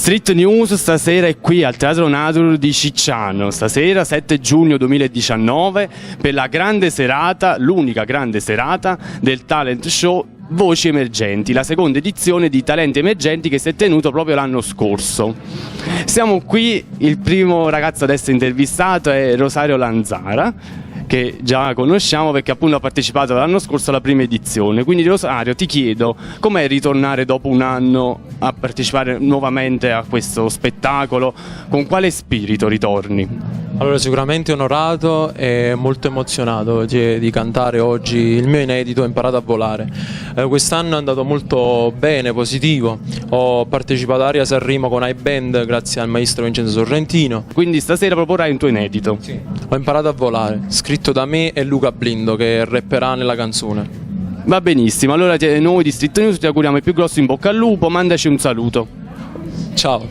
Street News stasera è qui al Teatro Natur di Cicciano, stasera 7 giugno 2019 per la grande serata, l'unica grande serata del talent show Voci Emergenti, la seconda edizione di Talenti Emergenti che si è tenuto proprio l'anno scorso. Siamo qui, il primo ragazzo ad essere intervistato è Rosario Lanzara, che già conosciamo perché appunto ha partecipato l'anno scorso alla prima edizione. Quindi Rosario, ti chiedo, com'è ritornare dopo un anno a partecipare nuovamente a questo spettacolo? Con quale spirito ritorni? Allora, sicuramente onorato e molto emozionato di cantare oggi il mio inedito Ho imparato a volare. Quest'anno è andato molto bene, positivo. Ho partecipato a Aria Sanremo con iBand grazie al maestro Vincenzo Sorrentino. Quindi stasera proporrai un tuo inedito? Sì. Ho imparato a volare, scritto da me e Luca Blindo, che rapperà nella canzone. Va benissimo, allora noi di Street News ti auguriamo il più grosso in bocca al lupo, mandaci un saluto. Ciao.